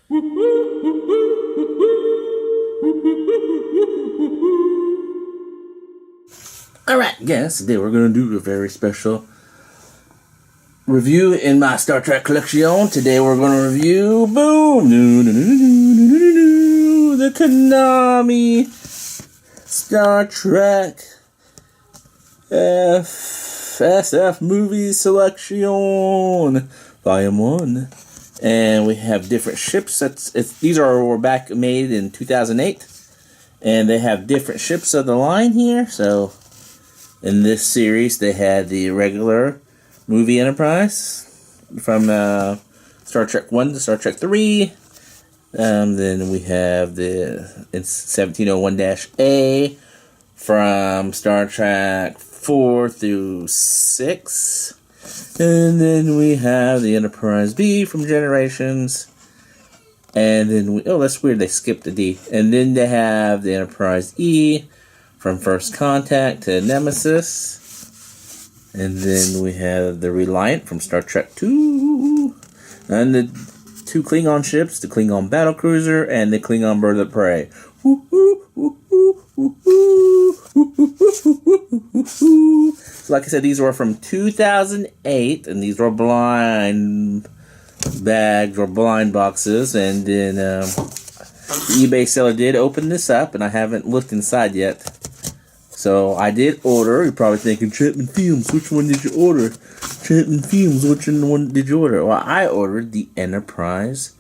Alright, guys, today we're going to do a very special review in my Star Trek collection. Today we're going to review, boom, the Konami Star Trek SF Movie Selection, Volume 1. And we have different ships. These were back made in 2008. And they have different ships of the line here. So, in this series, they had the regular movie Enterprise from Star Trek 1 to Star Trek 3. Then we have the 1701-A from Star Trek 4 through 6. And then we have the Enterprise B from Generations. And then oh, that's weird, they skipped the D. And then they have the Enterprise E from First Contact to Nemesis. And then we have the Reliant from Star Trek 2. And the two Klingon ships, the Klingon Battlecruiser and the Klingon Bird of Prey. So like I said, these were from 2008, and these were blind bags or blind boxes. And then the eBay seller did open this up, and I haven't looked inside yet. So I did order. You're probably thinking, Chapman Films, which one did you order? Chapman Films, which one did you order? Well, I ordered the Enterprise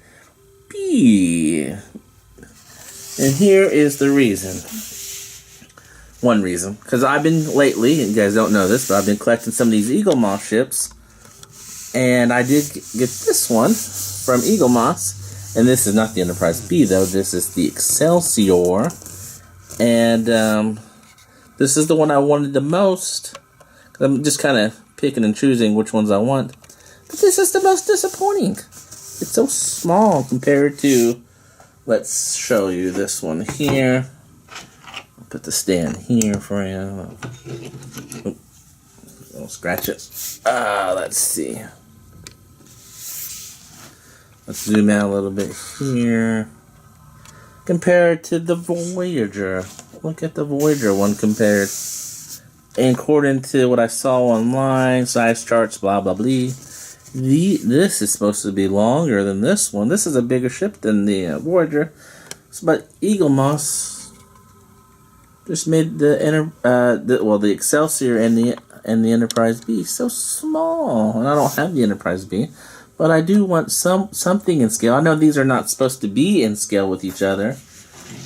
B. And here is the reason. One reason. Because I've been lately, you guys don't know this, but I've been collecting some of these Eagle Moss ships. And I did get this one from Eagle Moss. And this is not the Enterprise B, though. This is the Excelsior. And this is the one I wanted the most. I'm just kind of picking and choosing which ones I want. But this is the most disappointing. It's so small compared to... Let's show you this one here. I'll put the stand here for you. I'll scratch it. Let's see. Let's zoom out a little bit here. Compared to the Voyager. Look at the Voyager one compared. And according to what I saw online, size charts, blah, blah, blah. This is supposed to be longer than this one. This is a bigger ship than the Voyager. But Eagle Moss just made the Excelsior and the Enterprise B so small. And I don't have the Enterprise B, but I do want something in scale. I know these are not supposed to be in scale with each other,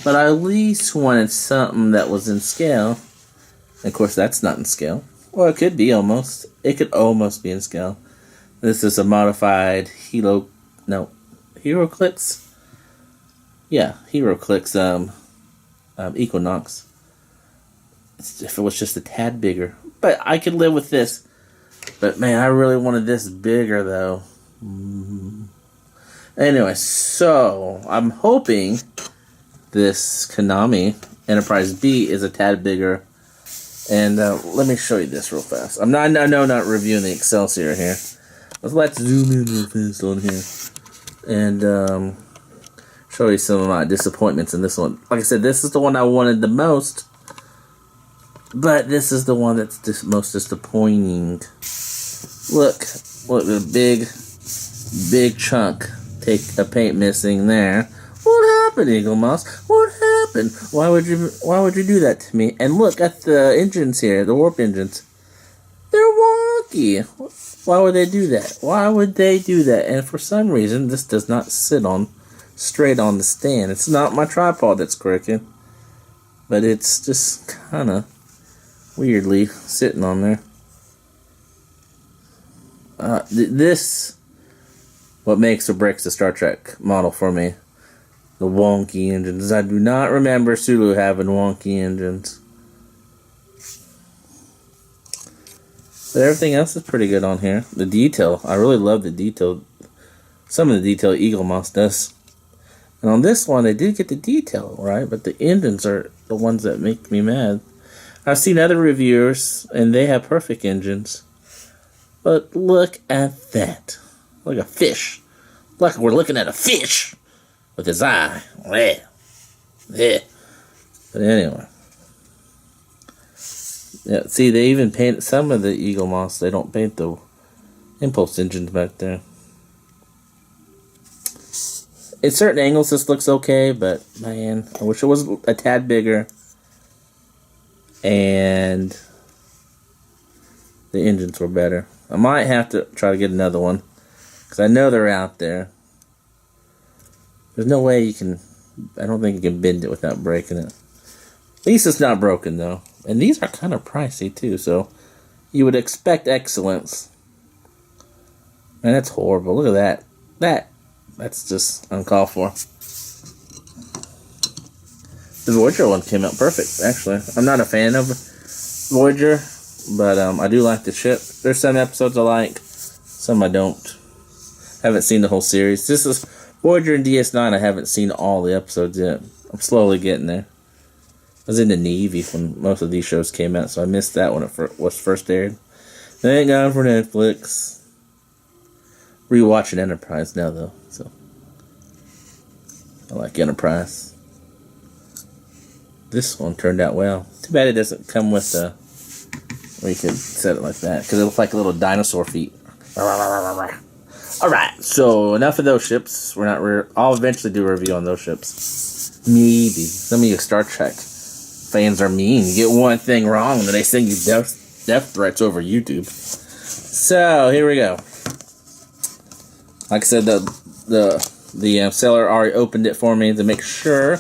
but I at least wanted something that was in scale. And of course, that's not in scale. Well, it could be almost. It could almost be in scale. This is a modified HeroClix. Yeah, HeroClix Equinox. If it was just a tad bigger. But I could live with this. But man, I really wanted this bigger though. Anyway, so I'm hoping this Konami Enterprise B is a tad bigger. And let me show you this real fast. I'm not reviewing the Excelsior here. Let's zoom in real fast on here and show you some of my disappointments in this one. Like I said, this is the one I wanted the most, but this is the one that's most disappointing. Look, the big chunk. Take a paint missing there. What happened, Eagle Moss? What happened? Why would you do that to me? And look at the engines here, the warp engines. They're wonky. Why would they do that? Why would they do that? And for some reason, this does not sit straight on the stand. It's not my tripod that's crooked, but it's just kind of weirdly sitting on there. This, what makes or breaks the Star Trek model for me. The wonky engines. I do not remember Sulu having wonky engines. But everything else is pretty good on here. The detail, I really love the detail. Some of the detail Eagle Moss does. And on this one, they did get the detail right, but the engines are the ones that make me mad. I've seen other reviewers, and they have perfect engines. But look at that. Like a fish. Like we're looking at a fish. with his eye. Yeah. But anyway. Yeah, see, they even paint some of the Eagle Moss. They don't paint the impulse engines back there. At certain angles, this looks okay, but man, I wish it was a tad bigger. And the engines were better. I might have to try to get another one, because I know they're out there. There's no way you can, I don't think you can bend it without breaking it. At least it's not broken, though. And these are kind of pricey, too, so you would expect excellence. Man, that's horrible. Look at that. That's just uncalled for. The Voyager one came out perfect, actually. I'm not a fan of Voyager, but I do like the ship. There's some episodes I like, some I don't. Haven't seen the whole series. This is Voyager and DS9. I haven't seen all the episodes yet. I'm slowly getting there. I was in the Navy when most of these shows came out, so I missed that when it was first aired. Thank God for Netflix. Rewatching Enterprise now, though, so I like Enterprise. This one turned out well. Too bad it doesn't come with the where you could set it like that, because it looks like little dinosaur feet. Alright, so enough of those ships. I'll eventually do a review on those ships. Maybe. Some of you Star Trek fans are mean. You get one thing wrong and they send you death threats over YouTube. So, here we go. Like I said, the seller already opened it for me to make sure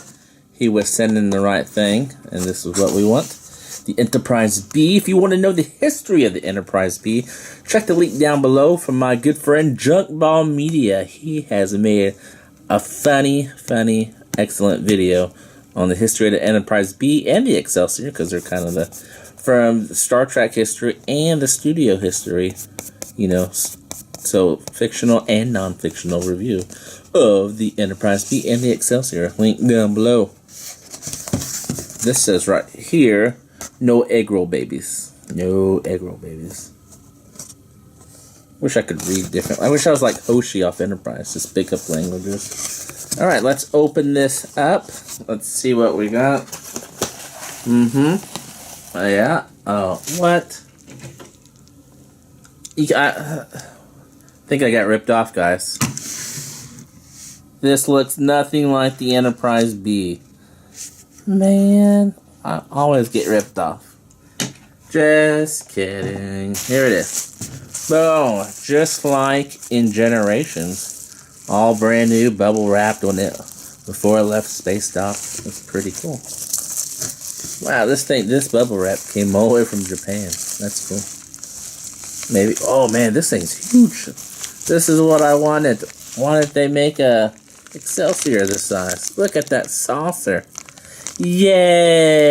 he was sending the right thing. And this is what we want. The Enterprise B. If you want to know the history of the Enterprise B, check the link down below from my good friend Junkball Media. He has made a funny, excellent video on the history of the Enterprise B and the Excelsior, because they're kind of from Star Trek history and the studio history, you know, so fictional and non-fictional review of the Enterprise B and the Excelsior. Link down below. This says right here, no egg roll babies. No egg roll babies. Wish I could read different. I wish I was like Hoshi off Enterprise, just pick up languages. Alright, let's open this up. Let's see what we got. Yeah. Oh, what? I think I got ripped off, guys. This looks nothing like the Enterprise B. Man, I always get ripped off. Just kidding. Here it is. Boom. Just like in Generations. All brand new, bubble wrapped on it before I left Space Dock. That's pretty cool. Wow, this bubble wrap came all the way from Japan. That's cool. Maybe, oh man, this thing's huge. This is what I wanted. Why didn't they make a Excelsior this size? Look at that saucer. Yay!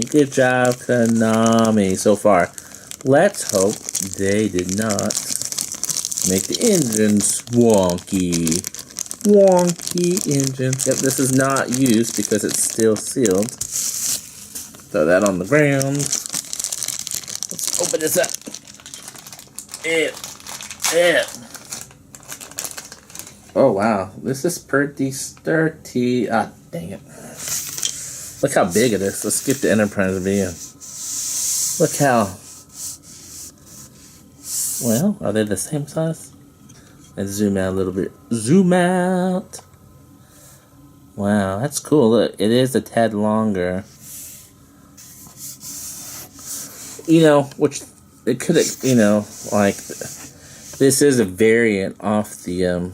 Good job, Konami, so far. Let's hope they did not make the engines wonky. Wonky engines. Yep, this is not used because it's still sealed. Throw that on the ground. Let's open this up. Oh wow, this is pretty sturdy. Ah, dang it. Look how big it is. Let's get the Enterprise B in. Look how... Well, are they the same size? Let's zoom out a little bit. Zoom out! Wow, that's cool. Look, it is a tad longer. You know, which... It could have, you know, like... This is a variant off the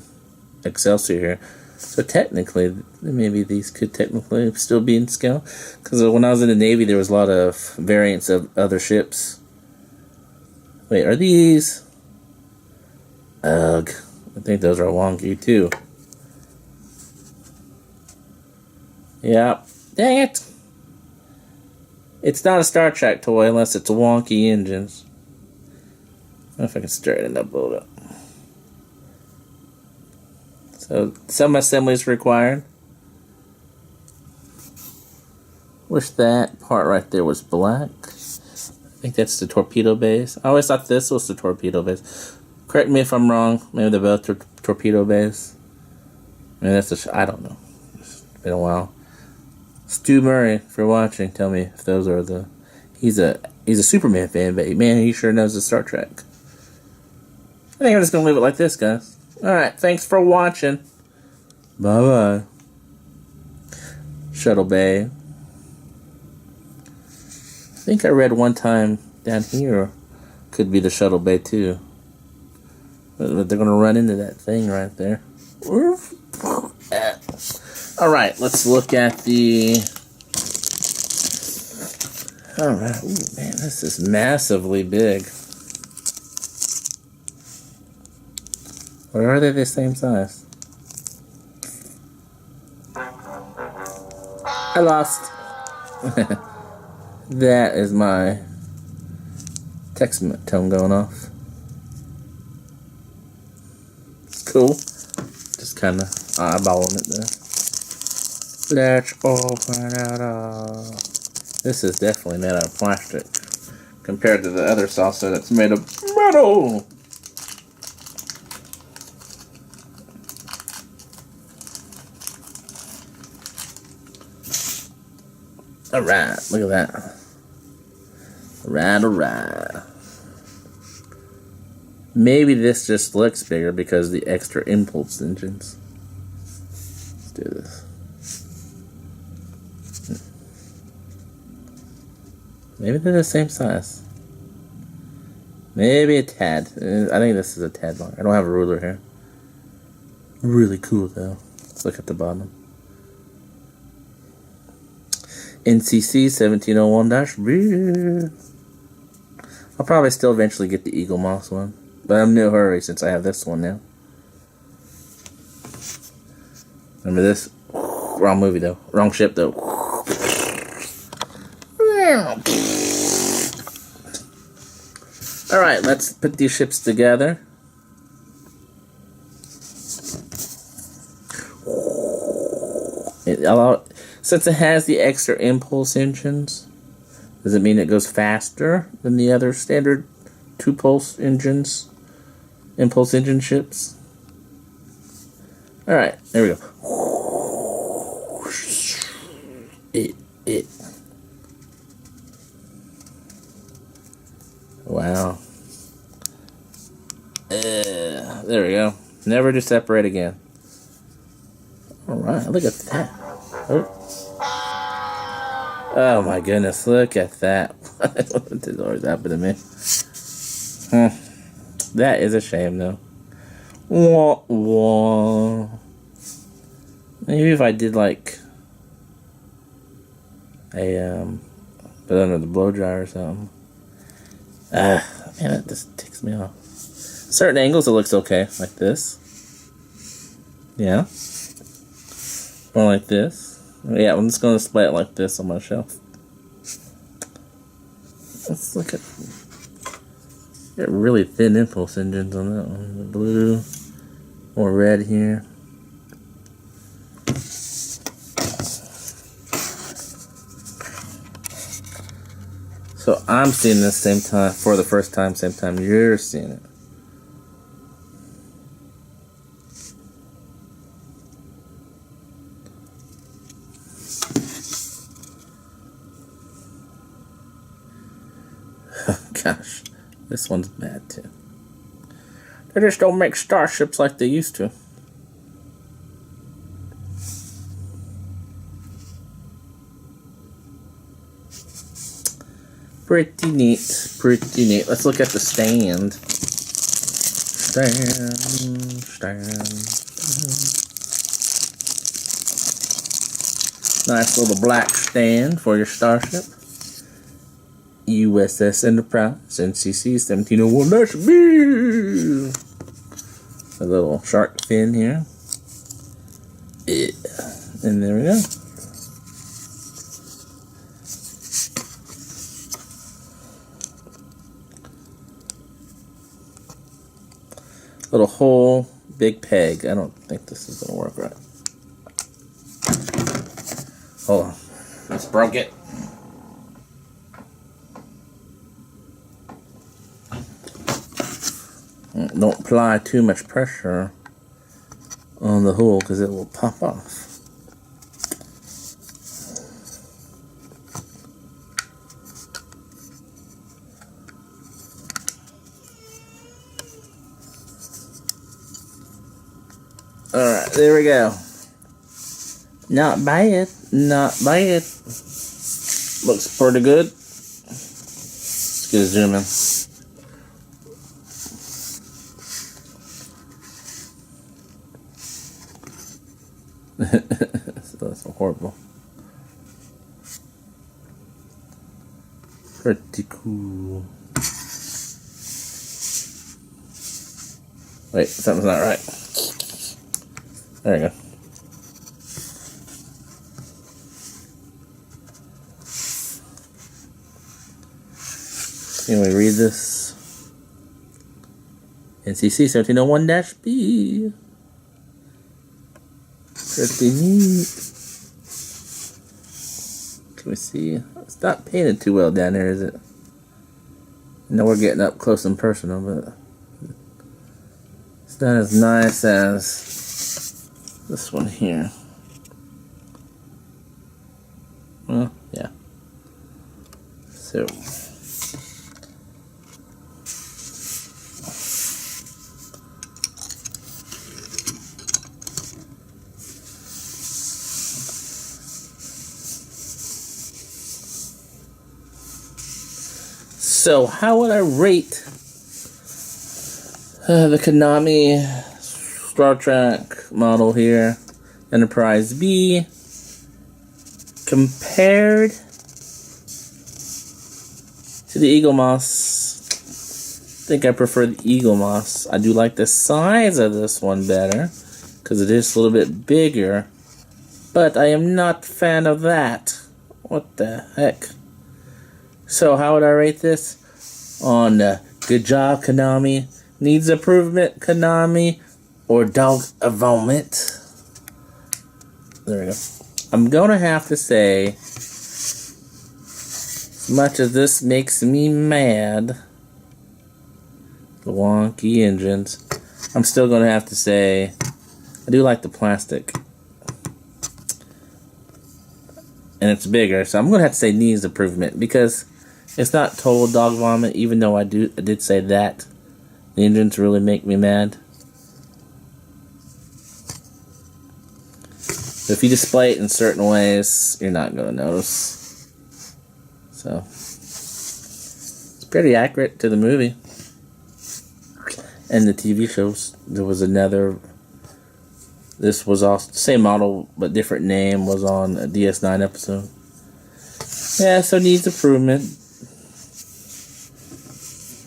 Excelsior here. So technically, maybe these could technically still be in scale. Because when I was in the Navy, there was a lot of variants of other ships. Wait, are these? Ugh. I think those are wonky too. Yep. Dang it. It's not a Star Trek toy unless it's wonky engines. I don't know if I can straighten that boat up. So, some assemblies required. Wish that part right there was black. I think that's the torpedo base. I always thought this was the torpedo base. Correct me if I'm wrong. Maybe they're both torpedo base. And that's I don't know. It's been a while. Stu Murray, if you're watching, tell me if those are the... He's a Superman fan, but man, he sure knows the Star Trek. I think I'm just going to leave it like this, guys. Alright, thanks for watching. Bye-bye. Shuttle Bay. I think I read one time down here could be the Shuttle Bay, too. But they're going to run into that thing right there. Alright, let's look at the... Alright, ooh, man, this is massively big. Or are they the same size? I lost. That is my text tone going off. It's cool. Just kind of eyeballing it there. Let's open it up. This is definitely made out of plastic compared to the other saucer that's made of metal. Alright, look at that. Alright. Maybe this just looks bigger because of the extra impulse engines. Let's do this. Maybe they're the same size. Maybe a tad. I think this is a tad long. I don't have a ruler here. Really cool though. Let's look at the bottom. NCC-1701-B. I'll probably still eventually get the Eagle Moss one. But I'm in no hurry since I have this one now. Remember this? Wrong movie though. Wrong ship though. Alright, let's put these ships together. Since it has the extra impulse engines, does it mean it goes faster than the other standard two-pulse engines? Impulse engine ships? Alright, there we go. Wow. There we go. Never to separate again. Alright, look at that. Oh my goodness, look at that. What did always happen to me? That is a shame though. Wah, wah. Maybe if I did like a put it under the blow dryer or something. Man, that just ticks me off. Certain angles it looks okay, like this. Yeah. Or like this. Yeah, I'm just going to display it like this on my shelf. Let's look at... Got really thin impulse engines on that one. The blue or red here. So I'm seeing this same time, for the first time, same time you're seeing it. Gosh, this one's bad too. They just don't make starships like they used to. Pretty neat, pretty neat. Let's look at the stand. Stand. Nice little black stand for your starship. USS Enterprise, NCC-1701-B. A little shark fin here. And there we go. Little hole, big peg. I don't think this is going to work right. Hold on. Let's broke it. Don't apply too much pressure on the hole because it will pop off. Alright, there we go. Not bad. Not bad. Looks pretty good. Let's get a zoom in. That's so horrible. Pretty cool. Wait, something's not right. There you go. Can we read this? NCC-1701-B. Pretty neat. Can we see? It's not painted too well down there, is it? I know we're getting up close and personal, but it's not as nice as this one here. Well, yeah. So. So, how would I rate the Konami Star Trek model here, Enterprise B, compared to the Eagle Moss? I think I prefer the Eagle Moss. I do like the size of this one better, because it is a little bit bigger, but I am not a fan of that. What the heck? So, how would I rate this? On good job, Konami, needs improvement, Konami, or dog a vomit? There we go. I'm gonna have to say, as much as this makes me mad, the wonky engines, I'm still gonna have to say, I do like the plastic. And it's bigger, so I'm gonna have to say needs improvement, because it's not total dog vomit, even though I did say that. The engines really make me mad. So if you display it in certain ways, you're not going to notice. So, it's pretty accurate to the movie. And the TV shows. There was another, this was also the same model, but different name, was on a DS9 episode. Yeah, so needs improvement.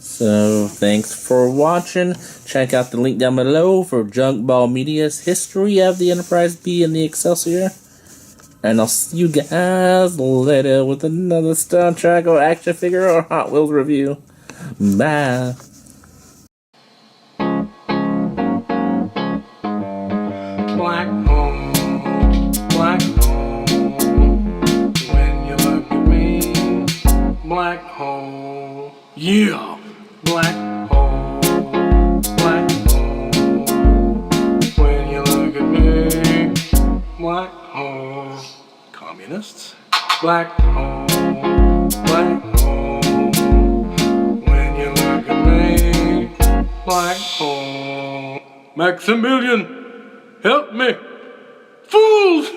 So, thanks for watching. Check out the link down below for Junk Ball Media's history of the Enterprise B and the Excelsior. And I'll see you guys later with another Star Trek or action figure or Hot Wheels review. Bye. Black hole, black hole. When you look at me, black hole. Yeah. Black hole, black hole. When you look at me, black hole. Communists. Black hole, black hole. When you look at me, black hole. Maximilian, help me, fools!